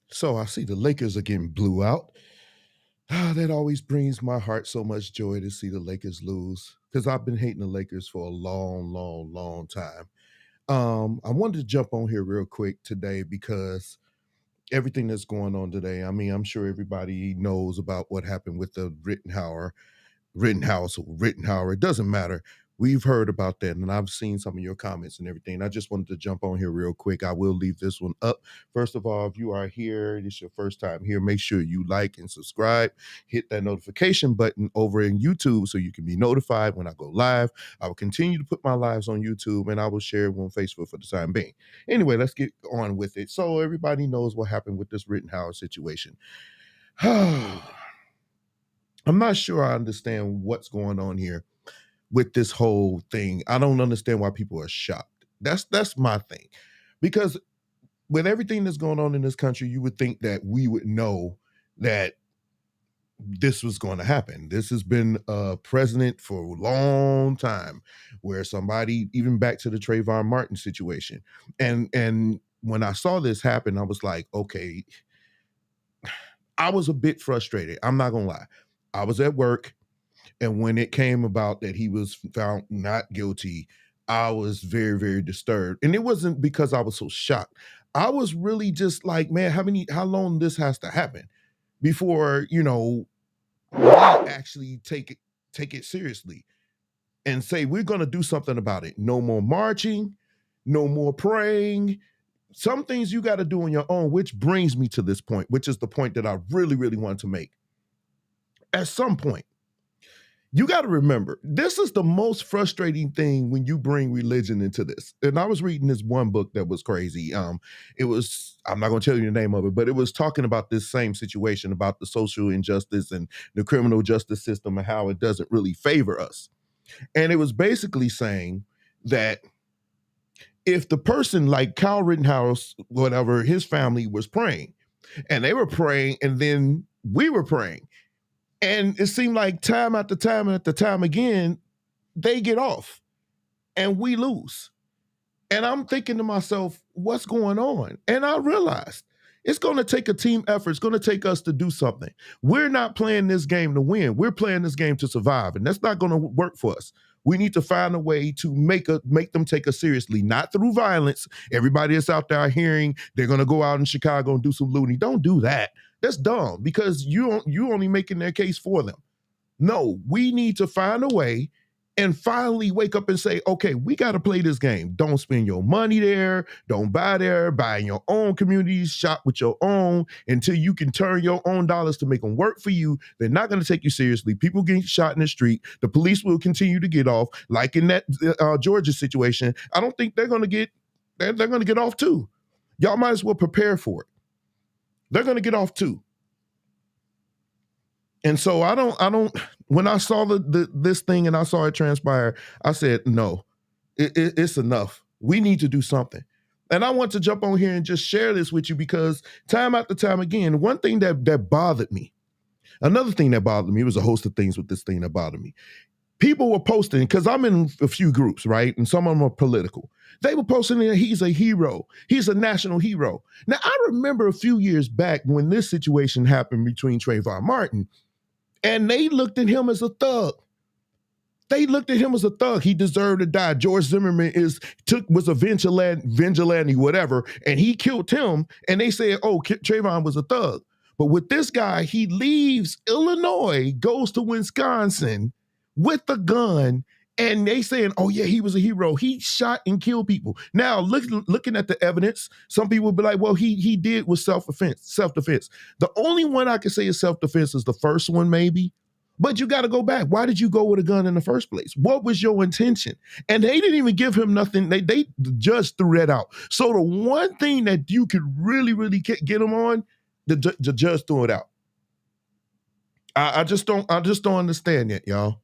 So I see the Lakers are getting blew out. That always brings my heart so much joy to see the Lakers lose because I've been hating the Lakers for a long, long, long time. I wanted to jump on here real quick today because everything that's going on today. I mean, I'm sure everybody knows about what happened with the Rittenhouse or Rittenhouse, it doesn't matter. We've heard about that, and I've seen some of your comments and everything. I just wanted to jump on here real quick. I will leave this one up. First of all, if you are here, this is your first time here, make sure you like and subscribe. Hit that notification button over in YouTube so you can be notified when I go live. I will continue to put my lives on YouTube, and I will share it on Facebook for the time being. Anyway, let's get on with it. So everybody knows what happened with this Rittenhouse situation. I'm not sure I understand what's going on here with this whole thing. I don't understand why people are shocked. That's my thing. Because with everything that's going on in this country, you would think that we would know that this was going to happen. This has been a precedent for a long time where somebody, even back to the Trayvon Martin situation. And when I saw this happen, I was like, okay, I was a bit frustrated. I'm not gonna lie. I was at work. And when it came about that he was found not guilty, I was very, very disturbed. And it wasn't because I was so shocked. I was really just like, man, how long this has to happen before, we actually take it seriously and say we're gonna do something about it. No more marching, no more praying. Some things you got to do on your own, which brings me to this point, which is the point that I really, really want to make. At some point, you got to remember, this is the most frustrating thing when you bring religion into this. And I was reading this one book that was crazy. It was, I'm not going to tell you the name of it, but it was talking about this same situation about the social injustice and the criminal justice system and how it doesn't really favor us. And it was basically saying that if the person like Kyle Rittenhouse, whatever, his family was praying, and they were praying, and then we were praying, and it seemed like time after time after time again, they get off and we lose. And I'm thinking to myself, what's going on? And I realized it's going to take a team effort. It's going to take us to do something. We're not playing this game to win. We're playing this game to survive. And that's not going to work for us. We need to find a way to make them take us seriously, not through violence. Everybody that's out there hearing they're going to go out in Chicago and do some looting. Don't do that. That's dumb because you only making their case for them. No, we need to find a way and finally wake up and say, okay, we got to play this game. Don't spend your money there. Don't buy there. Buy in your own communities. Shop with your own until you can turn your own dollars to make them work for you. They're not going to take you seriously. People getting shot in the street. The police will continue to get off. Like in that Georgia situation, I don't think they're going to get off too. Y'all might as well prepare for it. They're going to get off too. And so I don't, when I saw this thing and I saw it transpire, I said, no, it's enough. We need to do something. And I want to jump on here and just share this with you because time after time again, one thing that bothered me, another thing that bothered me was a host of things with this thing that bothered me. People were posting, because I'm in a few groups, right? And some of them are political. They were posting that he's a hero. He's a national hero. Now, I remember a few years back when this situation happened between Trayvon Martin, and they looked at him as a thug. They looked at him as a thug. He deserved to die. George Zimmerman was a vigilante, whatever, and he killed him. And they said, oh, Trayvon was a thug. But with this guy, he leaves Illinois, goes to Wisconsin with a gun, and they saying, oh yeah, he was a hero. He shot and killed people. Now, looking at the evidence, some people would be like, well, he did was self-defense. The only one I can say is self-defense is the first one, maybe. But you got to go back. Why did you go with a gun in the first place? What was your intention? And they didn't even give him nothing. The judge threw that out. So the one thing that you could really, really get him on, the judge threw it out. I just don't understand it, y'all.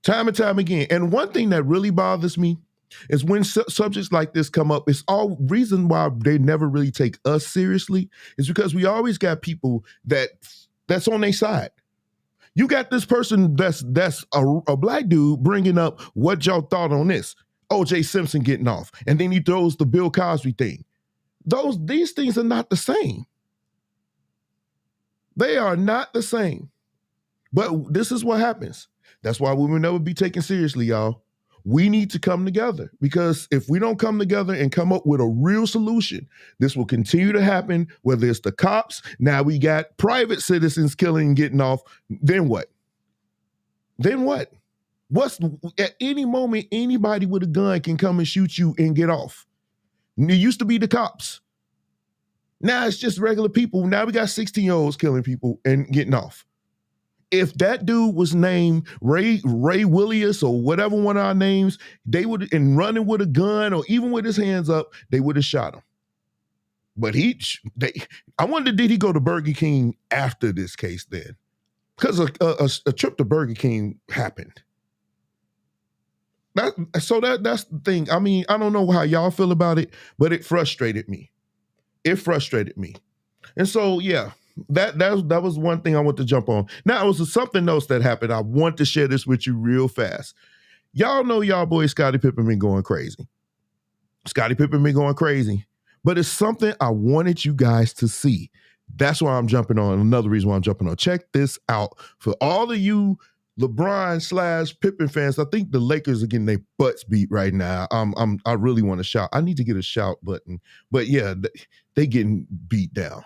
Time and time again. And one thing that really bothers me, Is when subjects like this come up, it's all reason why they never really take us seriously is because we always got people that's on their side. You got this person that's a black dude bringing up what y'all thought on this. O.J. Simpson getting off, and then he throws the Bill Cosby thing. These things are not the same. They are not the same. But this is what happens. That's why we will never be taken seriously, y'all. We need to come together, because if we don't come together and come up with a real solution, this will continue to happen, whether it's the cops. Now we got private citizens killing and getting off. Then what? Then what? At any moment, anybody with a gun can come and shoot you and get off. It used to be the cops. Now it's just regular people. Now we got 16-year-olds killing people and getting off. If that dude was named Ray Willius or whatever one of our names, they would, and running with a gun or even with his hands up, they would have shot him. But I wonder, did he go to Burger King after this case then? Because a trip to Burger King happened. That's the thing. I mean, I don't know how y'all feel about it, but it frustrated me. And so, yeah, that was one thing I want to jump on. Now, it was something else that happened. I want to share this with you real fast. Y'all know y'all boy Scottie Pippen been going crazy. But it's something I wanted you guys to see. That's why I'm jumping on. Another reason why I'm jumping on. Check this out. For all of you LeBron/Pippen fans, I think the Lakers are getting their butts beat right now. I really want to shout. I need to get a shout button. But yeah, they getting beat down.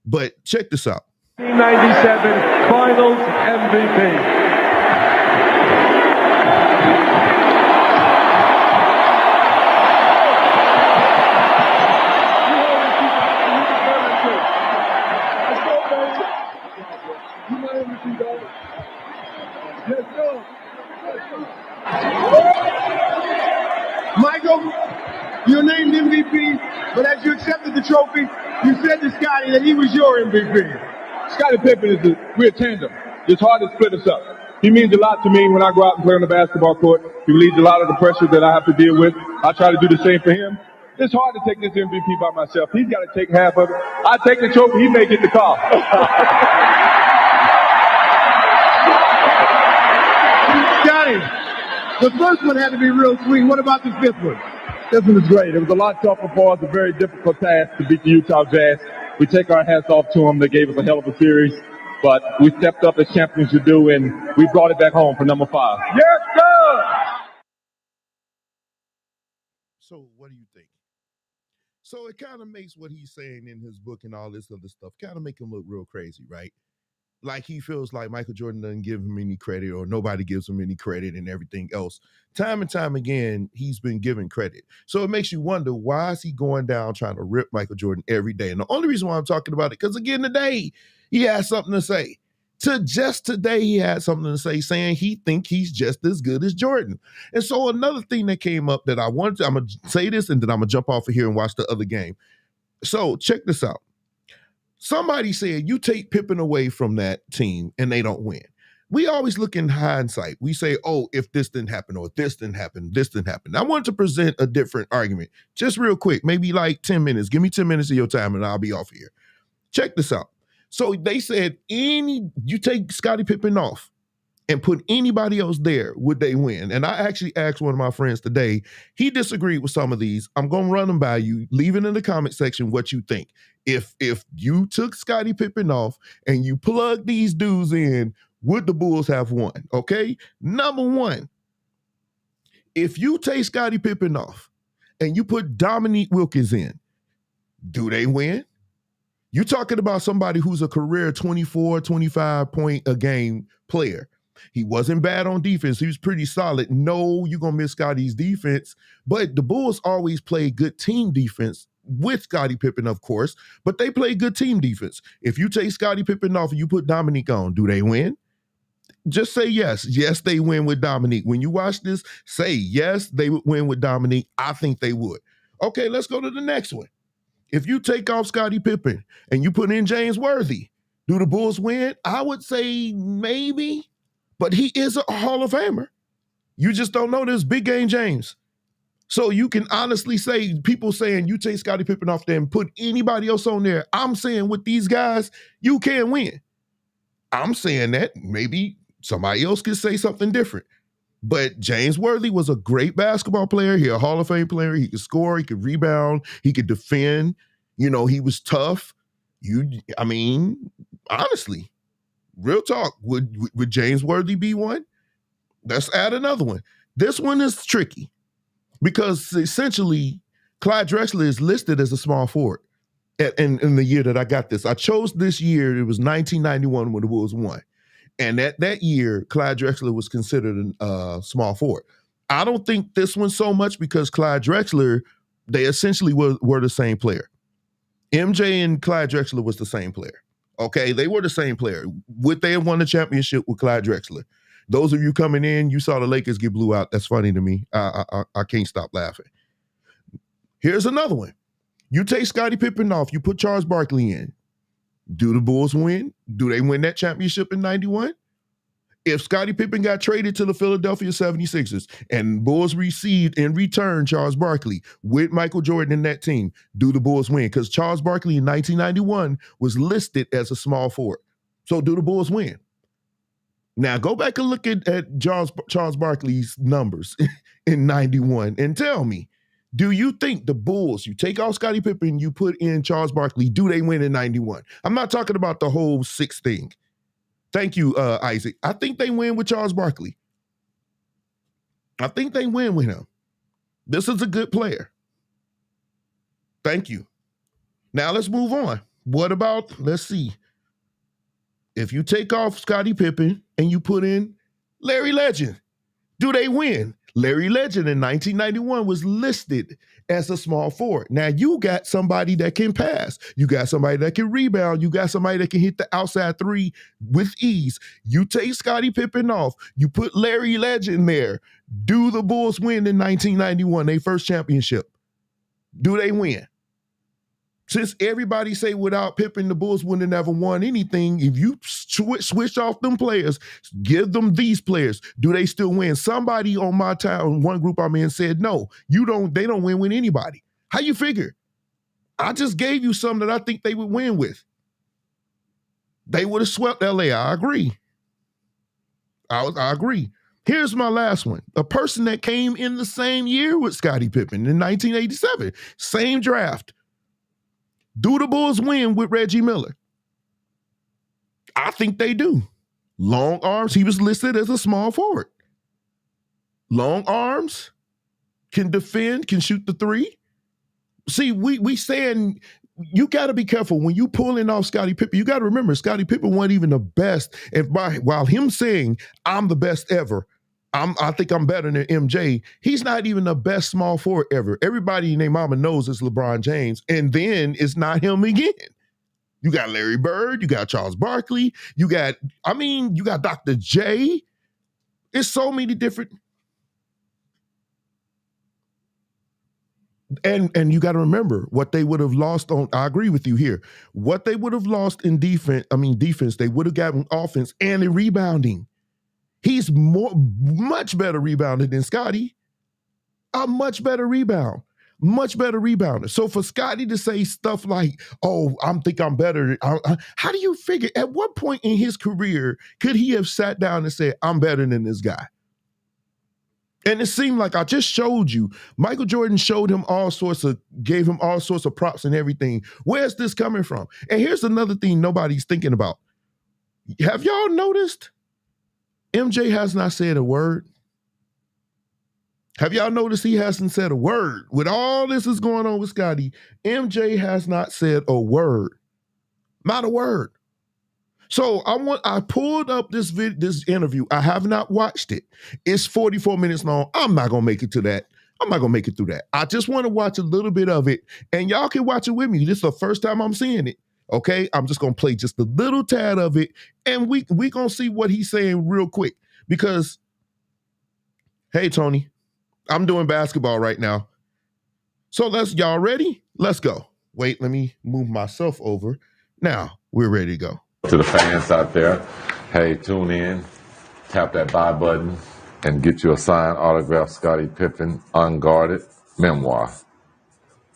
But check this out. 1997 Finals MVP. Michael, you're named MVP, but as you accepted the trophy, you said to Scottie that he was your MVP. Scottie Pippen we're a tandem. It's hard to split us up. He means a lot to me when I go out and play on the basketball court. He relieves a lot of the pressure that I have to deal with. I try to do the same for him. It's hard to take this MVP by myself. He's got to take half of it. I take the trophy, he may get the call. Scottie, the first one had to be real sweet. What about the fifth one? This one was great. It was a lot tougher for us, a very difficult task to beat the Utah Jazz. We take our hats off to them. They gave us a hell of a series, but we stepped up as champions should do, and we brought it back home for number 5. Yes, sir! So what do you think? So it kind of makes what he's saying in his book and all this other stuff kind of make him look real crazy, right? Like he feels like Michael Jordan doesn't give him any credit, or nobody gives him any credit, and everything else. Time and time again, he's been given credit. So it makes you wonder, why is he going down trying to rip Michael Jordan every day? And the only reason why I'm talking about it, because again, today he has something to say. Today he had something to say, saying he think he's just as good as Jordan. And so another thing that came up that I'm going to say this, and then I'm going to jump off of here and watch the other game. So check this out. Somebody said you take Pippen away from that team and they don't win. We always look in hindsight. We say, oh, if this didn't happen, or if this didn't happen, this didn't happen. I want to present a different argument. Just real quick, maybe like 10 minutes. Give me 10 minutes of your time and I'll be off here. Check this out. So they said, you take Scottie Pippen off and put anybody else there, would they win? And I actually asked one of my friends today. He disagreed with some of these. I'm going to run them by you. Leave it in the comment section what you think. If you took Scottie Pippen off and you plug these dudes in, would the Bulls have won? Okay? Number one, if you take Scottie Pippen off and you put Dominique Wilkins in, do they win? You're talking about somebody who's a career 24, 25 point a game player. He wasn't bad on defense. He was pretty solid. No, you're going to miss Scottie's defense. But the Bulls always play good team defense with Scottie Pippen, of course, but they play good team defense. If you take Scottie Pippen off and you put Dominique on, do they win? Just say yes. Yes, they win with Dominique. When you watch this, say yes, they would win with Dominique. I think they would. Okay, let's go to the next one. If you take off Scottie Pippen and you put in James Worthy, do the Bulls win? I would say maybe, but he is a Hall of Famer. You just don't know this. Big game James. So you can honestly say, people saying you take Scottie Pippen off there and put anybody else on there. I'm saying with these guys, you can't win. I'm saying that maybe somebody else could say something different. But James Worthy was a great basketball player. He a Hall of Fame player. He could score. He could rebound. He could defend. You know, he was tough. I mean, honestly, real talk, would James Worthy be one? Let's add another one. This one is tricky because essentially Clyde Drexler is listed as a small forward in the year that I got this. I chose this year. It was 1991 when the Bulls won. And that year, Clyde Drexler was considered a small forward. I don't think this one so much because Clyde Drexler, they essentially were the same player. MJ and Clyde Drexler was the same player. Okay, they were the same player. Would they have won the championship with Clyde Drexler? Those of you coming in, you saw the Lakers get blew out. That's funny to me. I can't stop laughing. Here's another one. You take Scottie Pippen off. You put Charles Barkley in. Do the Bulls win? Do they win that championship in 91? If Scottie Pippen got traded to the Philadelphia 76ers and Bulls received in return Charles Barkley with Michael Jordan in that team, do the Bulls win? Because Charles Barkley in 1991 was listed as a small forward. So do the Bulls win? Now go back and look at Charles Barkley's numbers in 91 and tell me, do you think the Bulls, you take off Scottie Pippen, you put in Charles Barkley, do they win in 91? I'm not talking about the whole six thing. Thank you, Isaac. I think they win with Charles Barkley. I think they win with him. This is a good player. Thank you. Now let's move on. What about, let's see. If you take off Scottie Pippen and you put in Larry Legend, do they win? Larry Legend in 1991 was listed as a small forward. Now you got somebody that can pass. You got somebody that can rebound. You got somebody that can hit the outside three with ease. You take Scottie Pippen off. You put Larry Legend there. Do the Bulls win in 1991, their first championship? Do they win? Since everybody say without Pippen, the Bulls wouldn't have never won anything, if you switch off them players, give them these players, do they still win? Somebody on my town, one group I'm in, said, no, they don't win with anybody. How you figure? I just gave you something that I think they would win with. They would have swept LA. I agree. I agree. Here's my last one. A person that came in the same year with Scottie Pippen in 1987, same draft. Do the Bulls win with Reggie Miller? I think they do. Long arms. He was listed as a small forward. Long arms, can defend, can shoot the three. See, we saying you got to be careful when you pulling off Scottie Pippen. You got to remember, Scottie Pippen wasn't even the best. And while him saying I'm the best ever, I think I'm better than MJ. He's not even the best small forward ever. Everybody in their mama knows it's LeBron James, and then it's not him again. You got Larry Bird, you got Charles Barkley, you got Dr. J. It's so many different. And you got to remember what they would have lost on. I agree with you here. What they would have lost in defense, they would have gotten offense and in rebounding. He's much better rebounder than Scottie. A much better rebounder. So for Scottie to say stuff like, oh, I think I'm better. How do you figure, at what point in his career could he have sat down and said, I'm better than this guy? And it seemed like I just showed you, Michael Jordan gave him all sorts of props and everything. Where's this coming from? And here's another thing nobody's thinking about. Have y'all noticed? MJ has not said a word. Have y'all noticed he hasn't said a word? With all this is going on with Scottie, MJ has not said a word. Not a word. So I pulled up this interview. I have not watched it. It's 44 minutes long. I'm not going to make it to that. I'm not going to make it through that. I just want to watch a little bit of it, and y'all can watch it with me. This is the first time I'm seeing it. Okay, I'm just going to play just a little tad of it, and we going to see what he's saying real quick. Because, hey, Tony, I'm doing basketball right now. So y'all ready? Let's go. Wait, let me move myself over. Now, we're ready to go. To the fans out there, hey, tune in, tap that buy button, and get you a signed autograph Scottie Pippen, unguarded. memoir.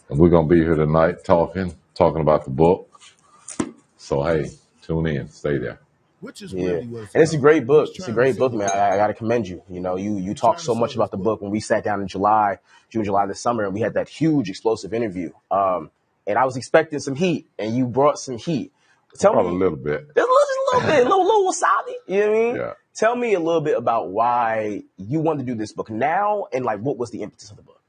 And we're going to be here tonight talking about the book. So, hey, tune in. Stay there. which is Yeah, really what it's and it's a about. great book. He's It's a trying to great book, sell a man. book. I got to commend you. You know, you He's talked trying to so much sell his about the book. book when we sat down in June, July this summer, and we had that huge explosive interview. And I was expecting some heat, and you brought some heat. I Tell brought a me, little bit. just a little bit, little wasabi. You know what I mean? Yeah. Tell me a little bit about why you wanted to do this book now, and like what was the impetus of the book?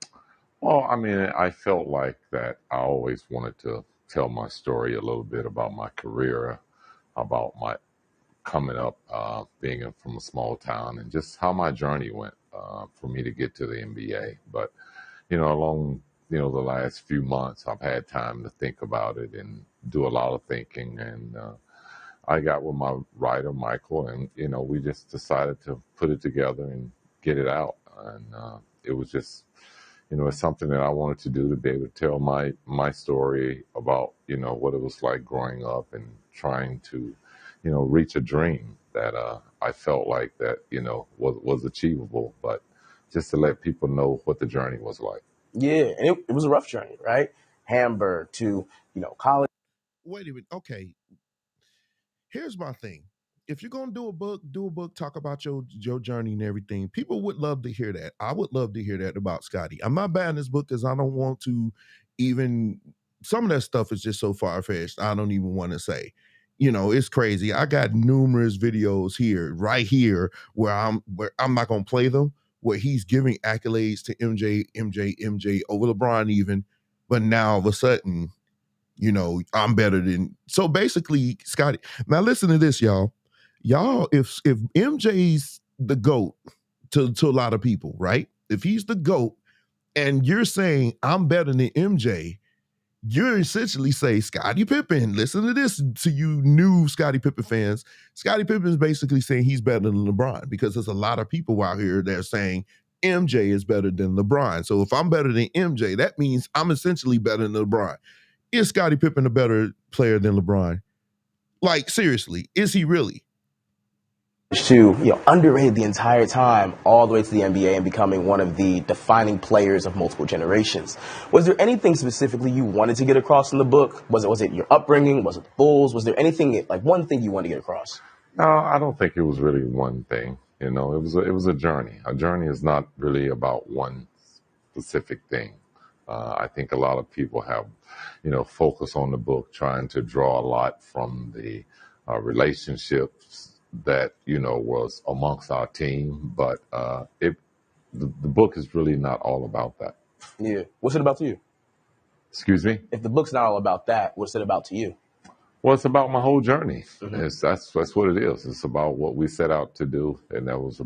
Well, I mean, I felt like that I always wanted to tell my story a little bit about my career, about my coming up, being from a small town, and just how my journey went for me to get to the NBA. But, along, the last few months, I've had time to think about it and do a lot of thinking. And I got with my writer, Michael, and, we just decided to put it together and get it out. And it was just, it's something that I wanted to do, to be able to tell my story about, what it was like growing up and trying to, reach a dream that I felt like that, was achievable, but just to let people know what the journey was like. Yeah, and it was a rough journey, right? Hamburg to college. Wait a minute. Okay, here's my thing. If you're gonna do a book, talk about your journey and everything. People would love to hear that. I would love to hear that about Scottie. I'm not buying this book because I don't want to even. Some of that stuff is just so far fetched. I don't even want to say. It's crazy. I got numerous videos here, right here, where I'm not gonna play them, where he's giving accolades to MJ over LeBron even, but now all of a sudden I'm better than. So basically, Scottie. Now listen to this, y'all. Y'all, if MJ's the GOAT to a lot of people, right? If he's the GOAT and you're saying I'm better than MJ, you're essentially say Scottie Pippen. Listen to this, to you new Scottie Pippen fans. Scottie Pippen is basically saying he's better than LeBron, because there's a lot of people out here that are saying MJ is better than LeBron. So if I'm better than MJ, that means I'm essentially better than LeBron. Is Scottie Pippen a better player than LeBron? Like, seriously, is he really? To underrated the entire time, all the way to the NBA and becoming one of the defining players of multiple generations. Was there anything specifically you wanted to get across in the book? Was it your upbringing? Was it the Bulls? Was there anything, like one thing you wanted to get across? No, I don't think it was really one thing. It was a journey. A journey is not really about one specific thing. I think a lot of people have, focus on the book, trying to draw a lot from the relationships that was amongst our team, but the book is really not all about that. Yeah. What's it about to you? Excuse me? If the book's not all about that, what's it about to you? Well, it's about my whole journey. Mm-hmm. That's what it is. It's about what we set out to do, and that was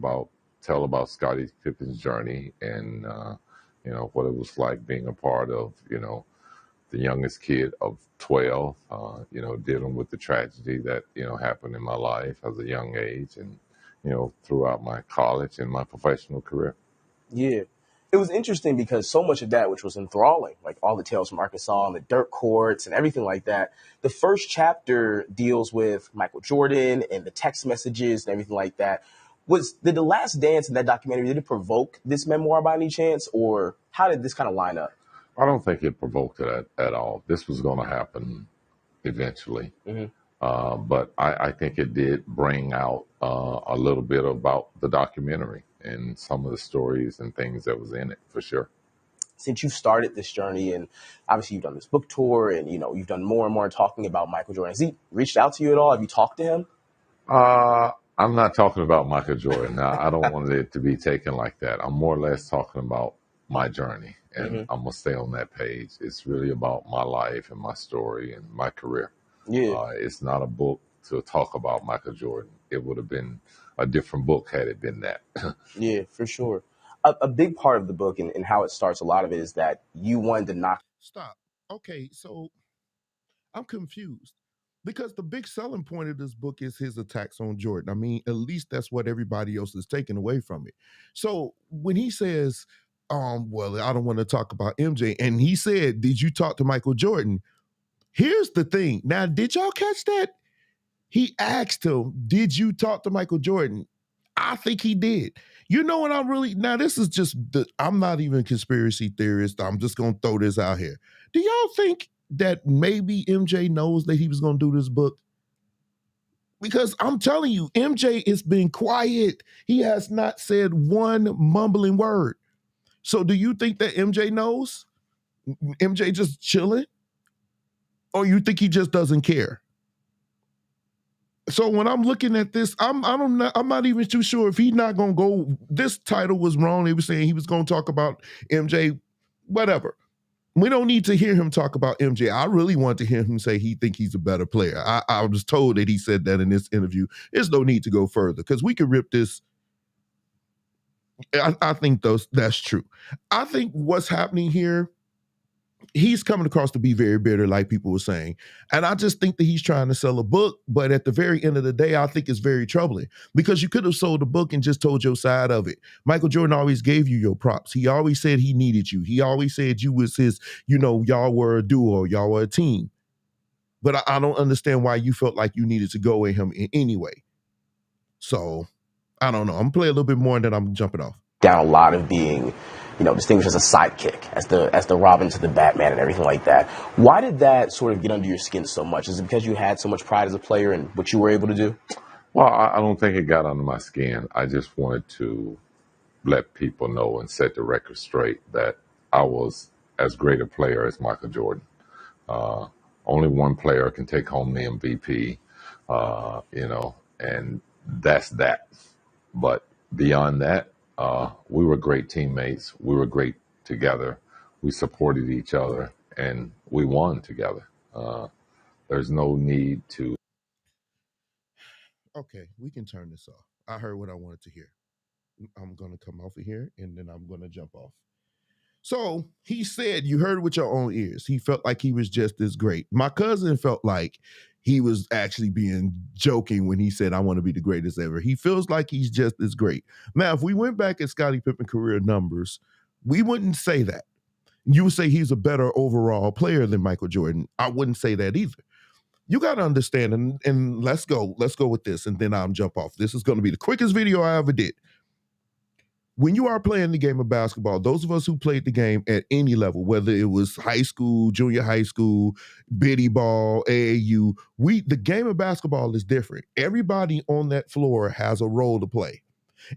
tell about Scottie Pippen's journey, and what it was like being a part of the youngest kid of 12. Dealing with the tragedy that happened in my life as a young age, and throughout my college and my professional career. Yeah. It was interesting because so much of that, which was enthralling, like all the tales from Arkansas and the dirt courts and everything like that, the first chapter deals with Michael Jordan and the text messages and everything like that. Did The Last Dance in that documentary, did it provoke this memoir by any chance, or how did this kind of line up? I don't think it provoked it at all. This was going to happen eventually. Mm-hmm. But I think it did bring out a little bit about the documentary and some of the stories and things that was in it, for sure. Since you started this journey, and obviously you've done this book tour, and you've done more and more talking about Michael Jordan, has he reached out to you at all? Have you talked to him? I'm not talking about Michael Jordan. I don't want it to be taken like that. I'm more or less talking about my journey, and Mm-hmm. I'm going to stay on that page. It's really about my life and my story and my career. Yeah. It's not a book to talk about Michael Jordan. It would have been a different book had it been that. Yeah, for sure. A big part of the book and how it starts, a lot of it is that you wanted to knock. Stop. Okay, so I'm confused, because the big selling point of this book is his attacks on Jordan. I mean, at least that's what everybody else is taking away from it. So when he says, well, I don't want to talk about MJ, and he said, did you talk to Michael Jordan? Here's the thing. Now, did y'all catch that? He asked him, did you talk to Michael Jordan? I think he did. You know what I'm really now? This is just I'm not even a conspiracy theorist. I'm just gonna throw this out here. Do y'all think that maybe MJ knows that he was gonna do this book? Because I'm telling you, MJ has been quiet. He has not said one mumbling word. So do you think that MJ knows? MJ just chilling? Or you think he just doesn't care? So when I'm looking at this, I'm not even too sure if he's not gonna go. This title was wrong. They were saying he was gonna talk about MJ, whatever. We don't need to hear him talk about MJ. I really want to hear him say he think he's a better player. I was told that he said that in this interview. There's no need to go further because we could rip this. I think that's true. I think what's happening here, he's coming across to be very bitter, like people were saying. And I just think that he's trying to sell a book. But at the very end of the day, I think it's very troubling because you could have sold a book and just told your side of it. Michael Jordan always gave you your props. He always said he needed you. He always said you was his, y'all were a duo, y'all were a team. But I don't understand why you felt like you needed to go at him in any way. So I don't know. I'm gonna play a little bit more and then I'm jumping off. Down a lot of being, distinguished as a sidekick, as the Robin to the Batman and everything like that. Why did that sort of get under your skin so much? Is it because you had so much pride as a player and what you were able to do? Well, I don't think it got under my skin. I just wanted to let people know and set the record straight that I was as great a player as Michael Jordan. Only one player can take home the MVP, and that's that. But beyond that, we were great teammates. We were great together. We supported each other, and we won together. There's no need to. Okay, we can turn this off. I heard what I wanted to hear. I'm going to come off of here and then I'm going to jump off. So he said, you heard with your own ears. He felt like he was just as great. My cousin felt like he was actually being joking when he said, I want to be the greatest ever. He feels like he's just as great. Now, if we went back at Scottie Pippen career numbers, we wouldn't say that. You would say he's a better overall player than Michael Jordan. I wouldn't say that either. You got to understand, and let's go with this, and then I'll jump off. This is going to be the quickest video I ever did. When you are playing the game of basketball, those of us who played the game at any level, whether it was high school, junior high school, biddy ball, AAU, the game of basketball is different. Everybody on that floor has a role to play.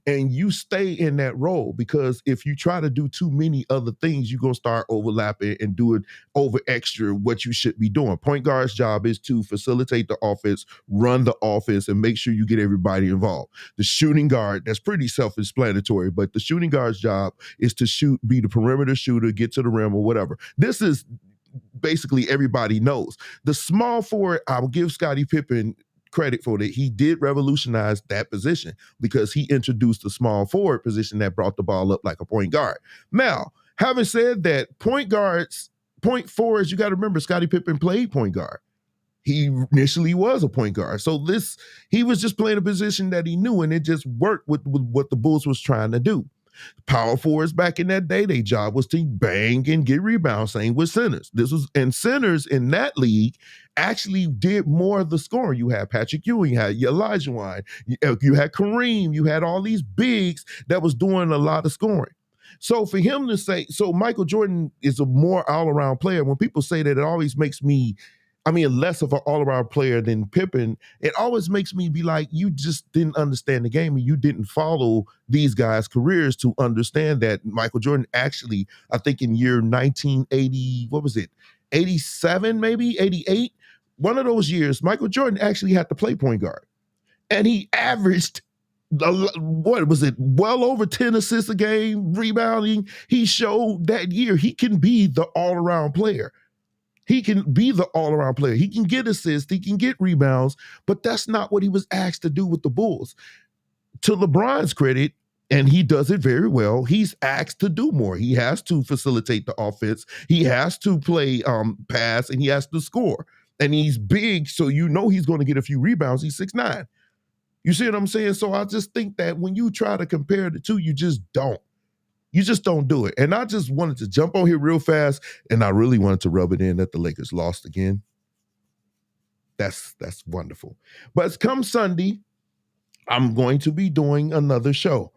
And you stay in that role because if you try to do too many other things, you're going to start overlapping and doing over extra what you should be doing. Point guard's job is to facilitate the offense, run the offense, and make sure you get everybody involved. The shooting guard, that's pretty self-explanatory, but the shooting guard's job is to shoot, be the perimeter shooter, get to the rim or whatever. This is basically everybody knows. The small forward, I will give Scottie Pippen credit for that. He did revolutionize that position because he introduced the small forward position that brought the ball up like a point guard. Now, having said that, point forwards, you got to remember Scottie Pippen played point guard. He initially was a point guard. So he was just playing a position that he knew, and it just worked with what the Bulls was trying to do. Power forwards back in that day, their job was to bang and get rebounds, same with centers. And centers in that league actually did more of the scoring. You had Patrick Ewing, you had Elijah Wine, you had Kareem, you had all these bigs that was doing a lot of scoring. So for him to say, so Michael Jordan is a more all-around player, when people say that, it always makes me, less of an all-around player than Pippen, it always makes me be like, you just didn't understand the game and you didn't follow these guys' careers to understand that Michael Jordan actually, I think in year 1980, 87 maybe, 88? One of those years, Michael Jordan actually had to play point guard. And he averaged, well over 10 assists a game, rebounding. He showed that year he can be the all-around player. He can be the all-around player. He can get assists, he can get rebounds, but that's not what he was asked to do with the Bulls. To LeBron's credit, and he does it very well, he's asked to do more. He has to facilitate the offense. He has to play pass, and he has to score. And he's big, so you know he's going to get a few rebounds. He's 6'9". You see what I'm saying? So I just think that when you try to compare the two, you just don't. You just don't do it. And I just wanted to jump on here real fast, and I really wanted to rub it in that the Lakers lost again. That's wonderful. But come Sunday, I'm going to be doing another show.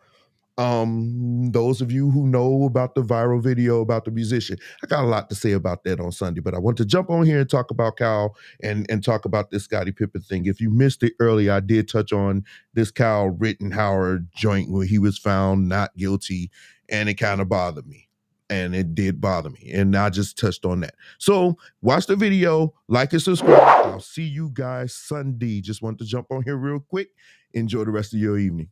Those of you who know about the viral video about the musician, I got a lot to say about that on Sunday, but I want to jump on here and talk about Kyle and talk about this Scottie Pippen thing. If you missed it earlier, I did touch on this Kyle Rittenhouse joint where he was found not guilty, and it kind of bothered me. And it did bother me. And I just touched on that. So watch the video, like and subscribe. I'll see you guys Sunday. Just want to jump on here real quick. Enjoy the rest of your evening.